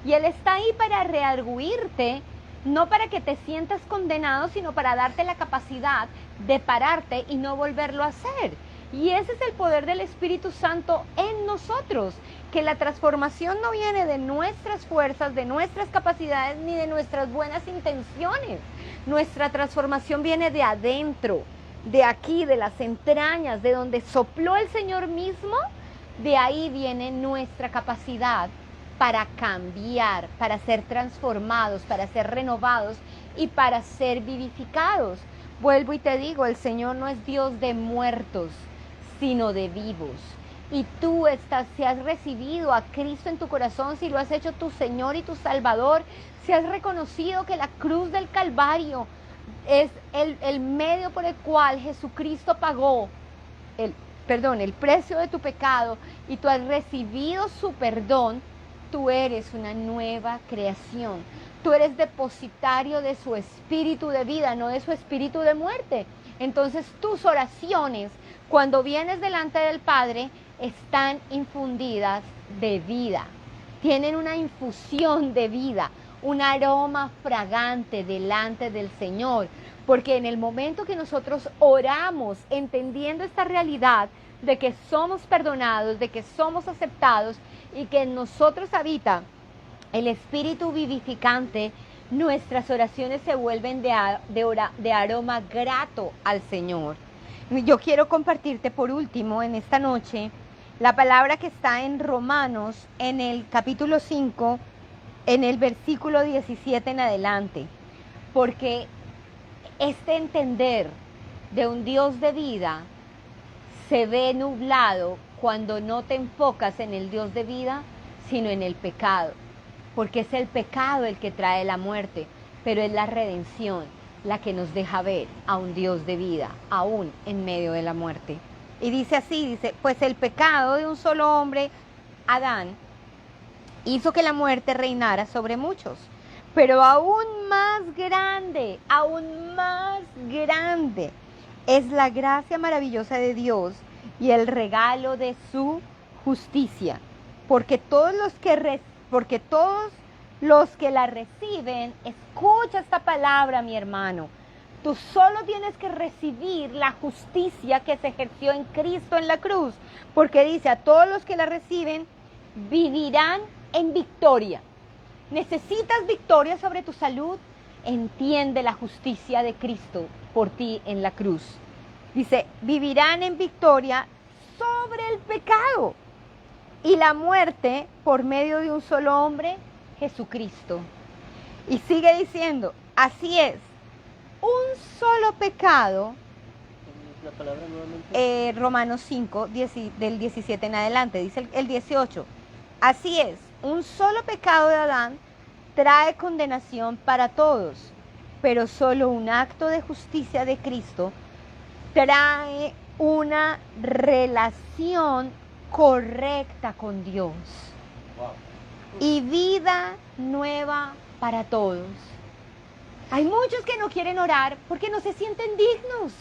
Y Él está ahí para redarguirte, no para que te sientas condenado, sino para darte la capacidad de pararte y no volverlo a hacer. Y ese es el poder del Espíritu Santo en nosotros, que la transformación no viene de nuestras fuerzas, de nuestras capacidades, ni de nuestras buenas intenciones. Nuestra transformación viene de adentro, de aquí, de las entrañas, de donde sopló el Señor mismo. De ahí viene nuestra capacidad para cambiar, para ser transformados, para ser renovados y para ser vivificados. Vuelvo y te digo, el Señor no es Dios de muertos, sino de vivos. Y tú si has recibido a Cristo en tu corazón, si lo has hecho tu Señor y tu Salvador, si has reconocido que la cruz del Calvario es el medio por el cual Jesucristo pagó el precio de tu pecado, y tú has recibido su perdón, tú eres una nueva creación. Tú eres depositario de su espíritu de vida, no de su espíritu de muerte. Entonces tus oraciones, cuando vienes delante del Padre, están infundidas de vida. Tienen una infusión de vida, un aroma fragante delante del Señor. Porque en el momento que nosotros oramos entendiendo esta realidad de que somos perdonados, de que somos aceptados y que en nosotros habita el Espíritu vivificante, nuestras oraciones se vuelven de aroma grato al Señor. Yo quiero compartirte por último en esta noche la palabra que está en Romanos, en el capítulo 5, en el versículo 17 en adelante. Porque este entender de un Dios de vida se ve nublado cuando no te enfocas en el Dios de vida, sino en el pecado. Porque es el pecado el que trae la muerte, pero es la redención la que nos deja ver a un Dios de vida, aún en medio de la muerte. Y dice así, dice, pues el pecado de un solo hombre, Adán, hizo que la muerte reinara sobre muchos. Pero aún más grande es la gracia maravillosa de Dios y el regalo de su justicia. Porque todos los que la reciben, escucha esta palabra, mi hermano. Tú solo tienes que recibir la justicia que se ejerció en Cristo en la cruz. Porque dice, a todos los que la reciben, vivirán en victoria. ¿Necesitas victoria sobre tu salud? Entiende la justicia de Cristo por ti en la cruz. Dice, vivirán en victoria sobre el pecado y la muerte por medio de un solo hombre, Jesucristo. Y sigue diciendo, así es, un solo pecado. La palabra nuevamente. Romanos 5, del 17 en adelante, dice el 18. Así es, un solo pecado de Adán trae condenación para todos, pero solo un acto de justicia de Cristo trae una relación correcta con Dios. Wow. Y vida nueva para todos. Hay muchos que no quieren orar porque no se sienten dignos.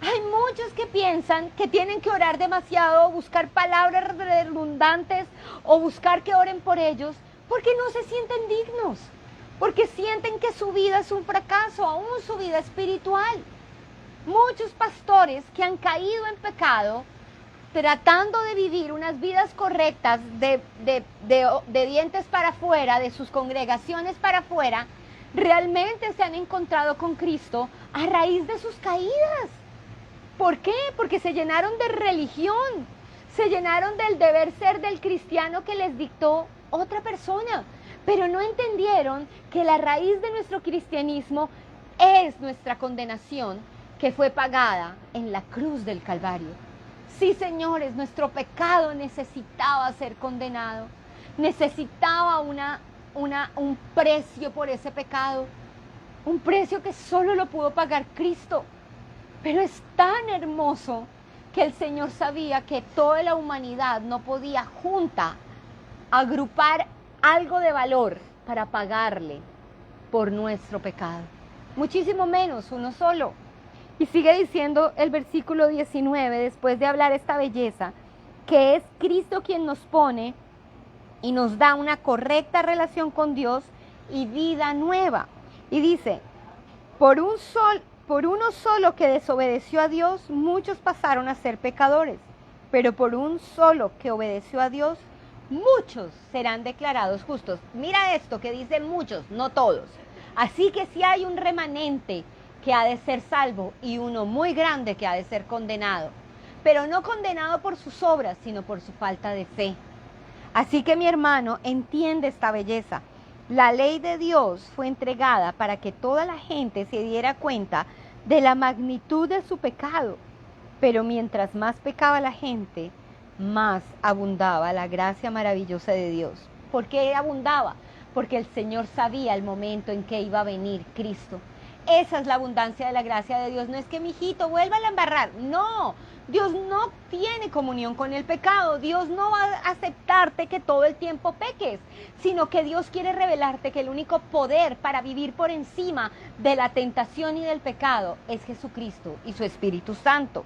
Hay muchos que piensan que tienen que orar demasiado, buscar palabras redundantes o buscar que oren por ellos porque no se sienten dignos, porque sienten que su vida es un fracaso, aún su vida espiritual. Muchos pastores que han caído en pecado, tratando de vivir unas vidas correctas de dientes para afuera, de sus congregaciones para afuera, realmente se han encontrado con Cristo a raíz de sus caídas. ¿Por qué? Porque se llenaron de religión, se llenaron del deber ser del cristiano que les dictó otra persona, pero no entendieron que la raíz de nuestro cristianismo es nuestra condenación que fue pagada en la cruz del Calvario. Sí, señores, nuestro pecado necesitaba ser condenado, necesitaba un precio por ese pecado, un precio que solo lo pudo pagar Cristo. Pero es tan hermoso que el Señor sabía que toda la humanidad no podía junta agrupar algo de valor para pagarle por nuestro pecado. Muchísimo menos uno solo. Y sigue diciendo el versículo 19, después de hablar esta belleza, que es Cristo quien nos pone y nos da una correcta relación con Dios y vida nueva. Y dice, por uno solo que desobedeció a Dios, muchos pasaron a ser pecadores, pero por un solo que obedeció a Dios, muchos serán declarados justos. Mira esto que dice muchos, no todos. Así que si hay un remanente que ha de ser salvo y uno muy grande que ha de ser condenado, pero no condenado por sus obras, sino por su falta de fe. Así que mi hermano, entiende esta belleza. La ley de Dios fue entregada para que toda la gente se diera cuenta de la magnitud de su pecado, pero mientras más pecaba la gente, más abundaba la gracia maravillosa de Dios. ¿Por qué abundaba? Porque el Señor sabía el momento en que iba a venir Cristo. Esa es la abundancia de la gracia de Dios. No es que mi hijito vuelva a embarrar. No, Dios no tiene comunión con el pecado. Dios no va a aceptarte que todo el tiempo peques, sino que Dios quiere revelarte que el único poder para vivir por encima de la tentación y del pecado es Jesucristo y su Espíritu Santo.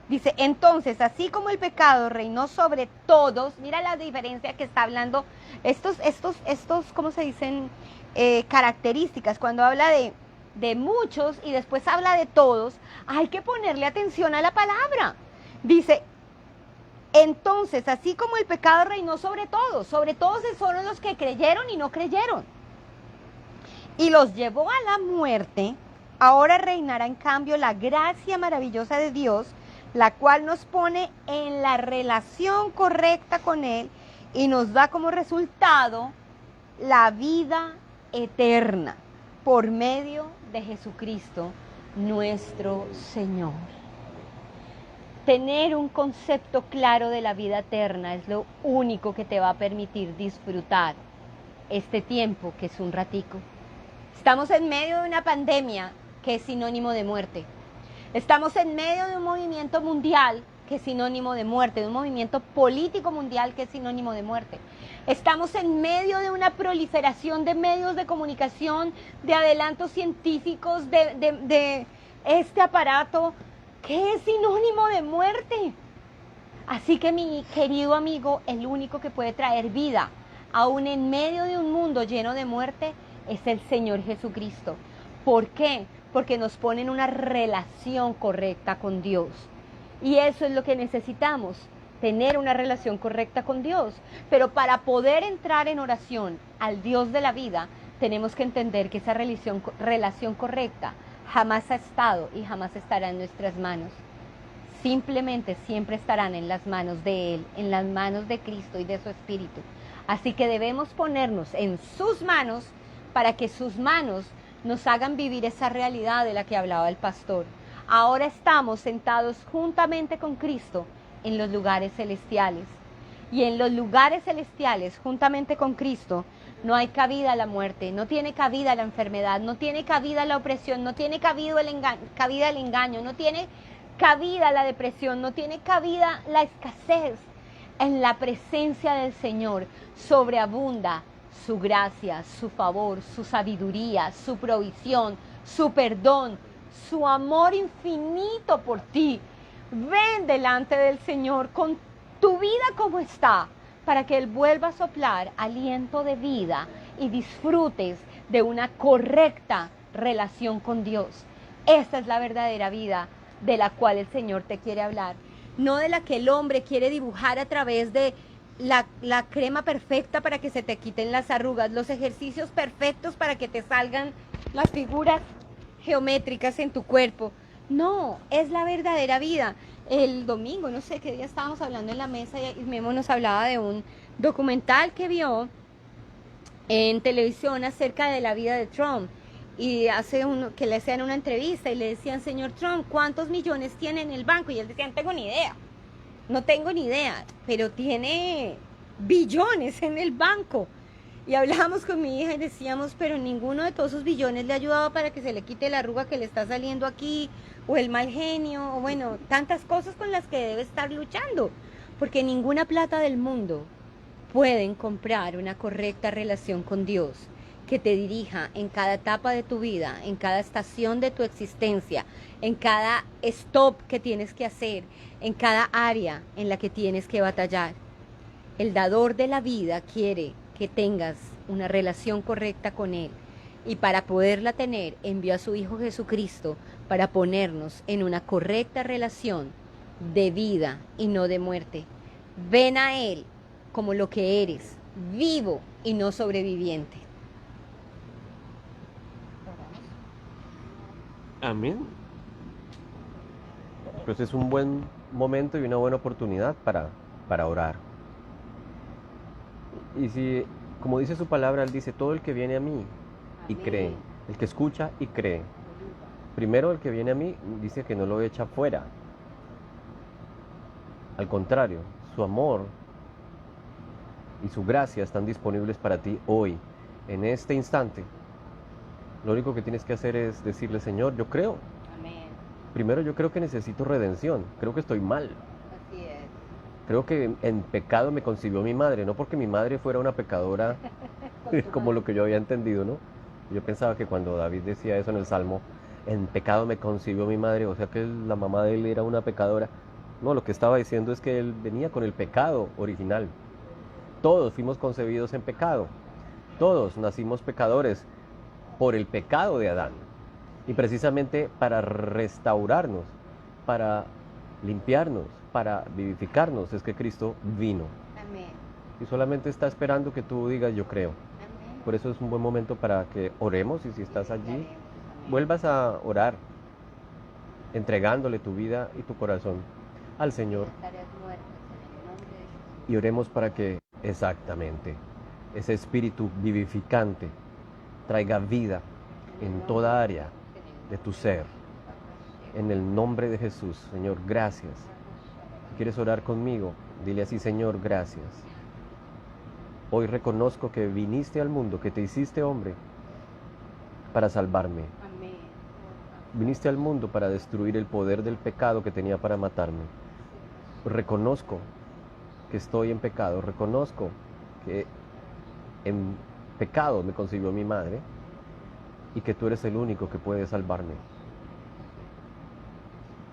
Dice, entonces, así como el pecado reinó sobre todos, mira la diferencia que está hablando, ¿cómo se dicen? Características, cuando habla de muchos y después habla de todos, hay que ponerle atención a la palabra. Dice, entonces, así como el pecado reinó sobre todos fueron los que creyeron y no creyeron, y los llevó a la muerte, ahora reinará en cambio la gracia maravillosa de Dios, la cual nos pone en la relación correcta con Él y nos da como resultado la vida eterna por medio de Jesucristo, nuestro Señor. Tener un concepto claro de la vida eterna es lo único que te va a permitir disfrutar este tiempo que es un ratico. Estamos en medio de una pandemia que es sinónimo de muerte. Estamos en medio de un movimiento mundial que es sinónimo de muerte, de un movimiento político mundial que es sinónimo de muerte. Estamos en medio de una proliferación de medios de comunicación, de adelantos científicos, de este aparato que es sinónimo de muerte. Así que mi querido amigo, el único que puede traer vida, aún en medio de un mundo lleno de muerte, es el Señor Jesucristo. ¿Por qué? Porque nos pone en una relación correcta con Dios. Y eso es lo que necesitamos, tener una relación correcta con Dios. Pero para poder entrar en oración al Dios de la vida, tenemos que entender que esa relación correcta jamás ha estado y jamás estará en nuestras manos. Simplemente siempre estarán en las manos de Él, en las manos de Cristo y de su Espíritu. Así que debemos ponernos en sus manos para que sus manos nos hagan vivir esa realidad de la que hablaba el pastor. Ahora estamos sentados juntamente con Cristo en los lugares celestiales. Y en los lugares celestiales, juntamente con Cristo, no hay cabida a la muerte, no tiene cabida la enfermedad, no tiene cabida la opresión, no tiene cabida el engaño, no tiene cabida la depresión, no tiene cabida la escasez. En la presencia del Señor sobreabunda su gracia, su favor, su sabiduría, su provisión, su perdón, su amor infinito por ti. Ven delante del Señor con tu vida como está, para que Él vuelva a soplar aliento de vida y disfrutes de una correcta relación con Dios. Esta es la verdadera vida de la cual el Señor te quiere hablar, no de la que el hombre quiere dibujar a través de la crema perfecta para que se te quiten las arrugas, los ejercicios perfectos para que te salgan las figuras geométricas en tu cuerpo. No, es la verdadera vida. El domingo, no sé qué día estábamos hablando en la mesa y Memo nos hablaba de un documental que vio en televisión acerca de la vida de Trump. Y que le hacían una entrevista y le decían, señor Trump, ¿cuántos millones tiene en el banco? Y él decía, no tengo ni idea. No tengo ni idea, pero tiene billones en el banco. Y hablábamos con mi hija y decíamos, pero ninguno de todos esos billones le ha ayudado para que se le quite la arruga que le está saliendo aquí, o el mal genio, o bueno, tantas cosas con las que debe estar luchando. Porque ninguna plata del mundo pueden comprar una correcta relación con Dios, que te dirija en cada etapa de tu vida, en cada estación de tu existencia, en cada stop que tienes que hacer, en cada área en la que tienes que batallar. El dador de la vida quiere que tengas una relación correcta con Él, y para poderla tener envió a su Hijo Jesucristo para ponernos en una correcta relación de vida y no de muerte. Ven a Él como lo que eres, vivo y no sobreviviente. Amén. Pues es un buen momento y una buena oportunidad para orar. Y si, como dice su palabra, Él dice, todo el que viene a mí y cree, el que escucha y cree. Primero, el que viene a mí dice que no lo echa fuera. Al contrario, su amor y su gracia están disponibles para ti hoy, en este instante. Lo único que tienes que hacer es decirle, Señor, yo creo. Amén. Primero, yo creo que necesito redención. Creo que estoy mal. Así es. Creo que en pecado me concibió mi madre. No porque mi madre fuera una pecadora como lo que yo había entendido, ¿no? Yo pensaba que cuando David decía eso en el Salmo, en pecado me concibió mi madre, o sea que la mamá de él era una pecadora. No, lo que estaba diciendo es que él venía con el pecado original. Todos fuimos concebidos en pecado. Todos nacimos pecadores por el pecado de Adán. Y precisamente para restaurarnos, para limpiarnos, para vivificarnos, es que Cristo vino. Amén. Y solamente está esperando que tú digas yo creo. Amén. Por eso es un buen momento para que oremos, y si estás allí, Amén. vuelvas a orar, entregándole tu vida y tu corazón al Señor. Tareas muertas en el nombre de Jesús. Y oremos para que exactamente ese espíritu vivificante traiga vida en toda área de tu ser. En el nombre de Jesús, Señor, gracias. Si quieres orar conmigo, dile así: Señor, gracias. Hoy reconozco que viniste al mundo, que te hiciste hombre para salvarme. Amén. Viniste al mundo para destruir el poder del pecado que tenía para matarme. Reconozco que estoy en pecado, reconozco que en pecado me concibió mi madre y que tú eres el único que puede salvarme.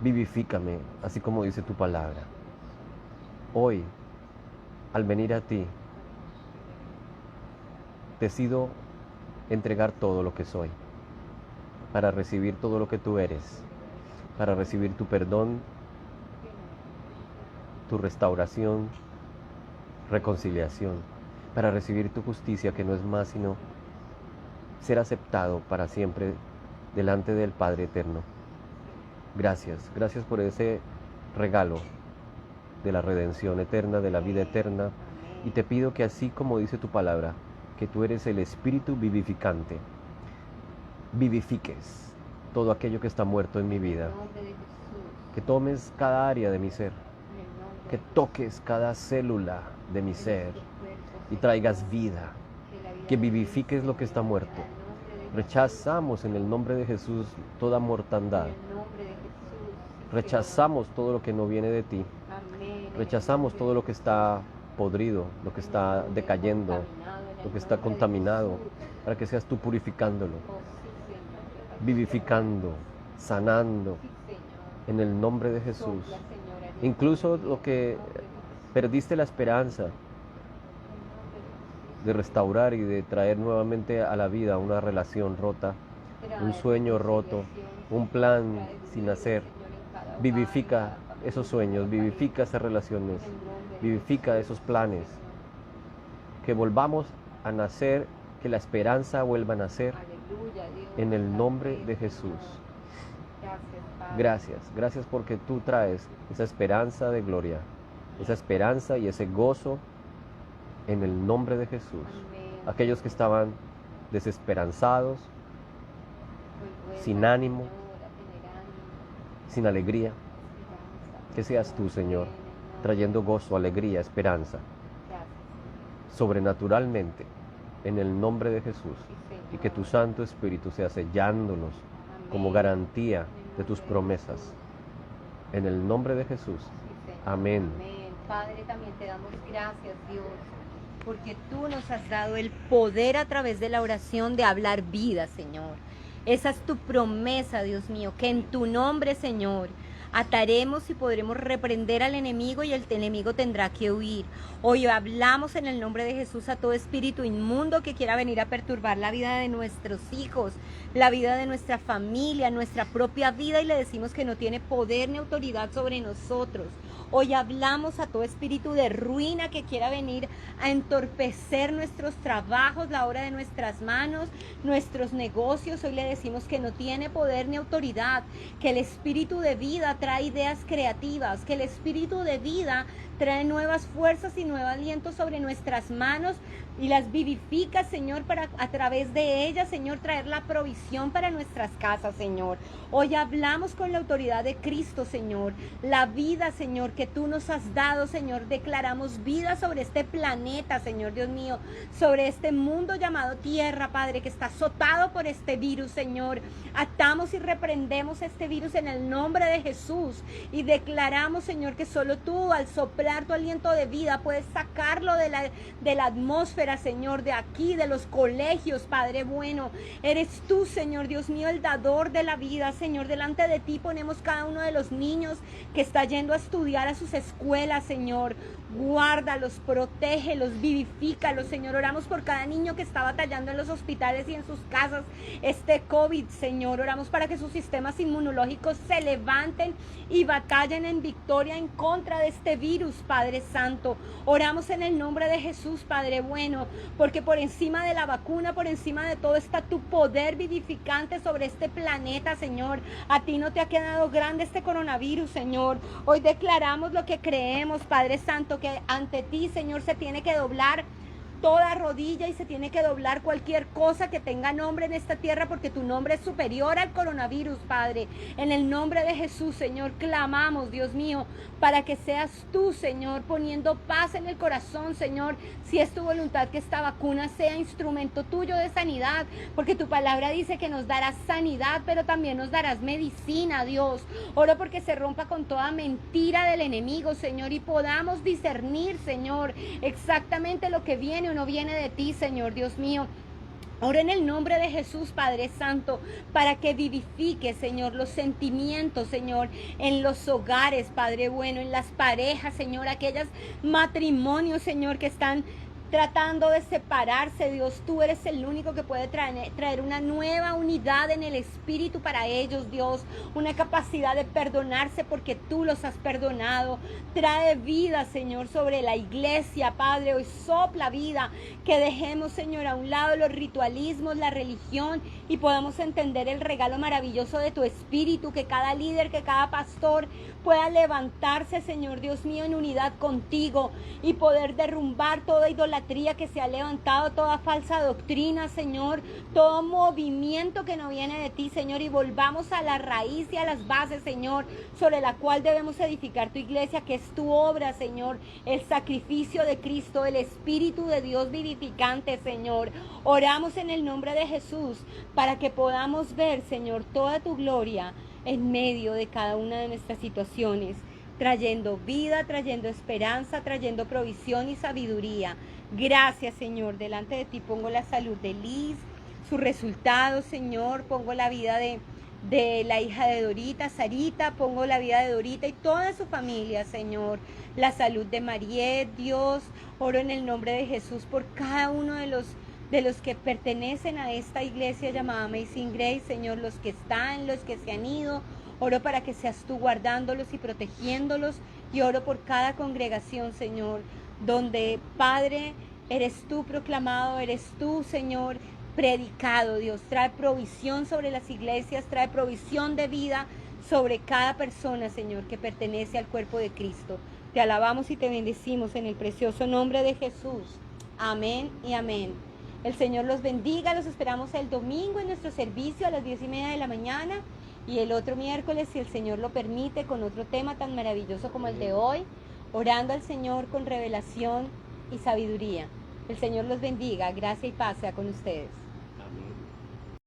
Vivifícame, así como dice tu palabra. Hoy, al venir a ti, decido entregar todo lo que soy para recibir todo lo que tú eres, para recibir tu perdón, tu restauración, reconciliación, para recibir tu justicia, que no es más sino ser aceptado para siempre delante del Padre Eterno. Gracias, gracias por ese regalo de la redención eterna, de la vida eterna. Y te pido que así como dice tu palabra, que tú eres el Espíritu vivificante, vivifiques todo aquello que está muerto en mi vida, En el nombre de Jesús. que tomes cada área de mi ser, En el nombre que de toques cada célula de mi ser y traigas vida, que vivifiques lo que está muerto. Rechazamos en el nombre de Jesús toda mortandad. Rechazamos todo lo que no viene de ti. Rechazamos todo lo que está podrido, lo que está decayendo, lo que está contaminado, para que seas tú purificándolo, vivificando, sanando, en el nombre de Jesús. Incluso lo que perdiste la esperanza de restaurar y de traer nuevamente a la vida una relación rota, un sueño roto, un plan sin hacer. Vivifica esos sueños, vivifica esas relaciones, vivifica esos planes. Que volvamos a nacer, que la esperanza vuelva a nacer en el nombre de Jesús. Gracias, gracias porque tú traes esa esperanza de gloria, esa esperanza y ese gozo en el nombre de Jesús. Aquellos que estaban desesperanzados, sin ánimo, sin alegría, que seas tú, Señor, trayendo gozo, alegría, esperanza, sobrenaturalmente, en el nombre de Jesús, y que tu Santo Espíritu sea sellándonos como garantía de tus promesas, en el nombre de Jesús. Amén. Padre, también te damos gracias, Dios, porque tú nos has dado el poder a través de la oración de hablar vida, Señor. Esa es tu promesa, Dios mío, que en tu nombre, Señor, ataremos y podremos reprender al enemigo y el enemigo tendrá que huir. Hoy hablamos en el nombre de Jesús a todo espíritu inmundo que quiera venir a perturbar la vida de nuestros hijos, la vida de nuestra familia, nuestra propia vida, y le decimos que no tiene poder ni autoridad sobre nosotros. Hoy hablamos a todo espíritu de ruina que quiera venir a entorpecer nuestros trabajos, la obra de nuestras manos, nuestros negocios. Hoy le decimos que no tiene poder ni autoridad, que el espíritu de vida trae ideas creativas, que el espíritu de vida trae nuevas fuerzas y nuevo aliento sobre nuestras manos y las vivifica, Señor, para a través de ellas, Señor, traer la provisión para nuestras casas, Señor. Hoy hablamos con la autoridad de Cristo, Señor, la vida, Señor, que tú nos has dado, Señor. Declaramos vida sobre este planeta, Señor Dios mío, sobre este mundo llamado tierra, Padre, que está azotado por este virus, Señor. Atamos y reprendemos este virus en el nombre de Jesús. Jesús. Y declaramos, Señor, que solo tú, al soplar tu aliento de vida, puedes sacarlo de la atmósfera, Señor, de aquí, de los colegios, Padre bueno. Eres tú, Señor Dios mío, el dador de la vida, Señor. Delante de ti ponemos cada uno de los niños que está yendo a estudiar a sus escuelas, Señor. Guárdalos, protégelos, vivifícalos, Señor. Oramos por cada niño que está batallando en los hospitales y en sus casas este COVID, Señor. Oramos para que sus sistemas inmunológicos se levanten y batallen en victoria en contra de este virus, Padre Santo. Oramos en el nombre de Jesús, Padre bueno, porque por encima de la vacuna, por encima de todo está tu poder vivificante sobre este planeta, Señor. A ti no te ha quedado grande este coronavirus, Señor. Hoy declaramos lo que creemos, Padre Santo, que ante ti, Señor, se tiene que doblar toda rodilla y se tiene que doblar cualquier cosa que tenga nombre en esta tierra, porque tu nombre es superior al coronavirus, Padre. En el nombre de Jesús, Señor, clamamos, Dios mío, para que seas tú, Señor, poniendo paz en el corazón, Señor. Si es tu voluntad que esta vacuna sea instrumento tuyo de sanidad, porque tu palabra dice que nos darás sanidad, pero también nos darás medicina, Dios. Oro porque se rompa con toda mentira del enemigo, Señor, y podamos discernir, Señor, exactamente lo que viene o no viene de ti, Señor Dios mío. Oro en el nombre de Jesús, Padre Santo, para que vivifique, Señor, los sentimientos, Señor, en los hogares, Padre bueno, en las parejas, Señor, aquellos matrimonios, Señor, que están tratando de separarse. Dios, tú eres el único que puede traer una nueva unidad en el espíritu para ellos, Dios, una capacidad de perdonarse porque tú los has perdonado. Trae vida, Señor, sobre la iglesia, Padre. Hoy sopla vida, que dejemos, Señor, a un lado los ritualismos, la religión, y podamos entender el regalo maravilloso de tu espíritu, que cada líder, que cada pastor pueda levantarse, Señor Dios mío, en unidad contigo y poder derrumbar toda idolatría que se ha levantado, toda falsa doctrina, Señor, todo movimiento que no viene de ti, Señor, y volvamos a la raíz y a las bases, Señor, sobre la cual debemos edificar tu iglesia, que es tu obra, Señor, el sacrificio de Cristo, el Espíritu de Dios vivificante, Señor. Oramos en el nombre de Jesús para que podamos ver, Señor, toda tu gloria en medio de cada una de nuestras situaciones, trayendo vida, trayendo esperanza, trayendo provisión y sabiduría. Gracias, Señor. Delante de ti pongo la salud de Liz, sus resultados, Señor. Pongo la vida de la hija de Dorita, Sarita. Pongo la vida de Dorita y toda su familia, Señor. La salud de Mariet, Dios. Oro en el nombre de Jesús por cada uno de los que pertenecen a esta iglesia llamada Amazing Grace, Señor, los que están, los que se han ido. Oro para que seas tú guardándolos y protegiéndolos, y oro por cada congregación, Señor, donde, Padre, eres tú proclamado, eres tú, Señor, predicado. Dios, trae provisión sobre las iglesias, trae provisión de vida sobre cada persona, Señor, que pertenece al cuerpo de Cristo. Te alabamos y te bendecimos en el precioso nombre de Jesús. Amén y amén. El Señor los bendiga. Los esperamos el domingo en nuestro servicio a las 10:30 de la mañana, y el otro miércoles, si el Señor lo permite, con otro tema tan maravilloso como el de hoy, orando al Señor con revelación y sabiduría. El Señor los bendiga. Gracia y paz sea con ustedes.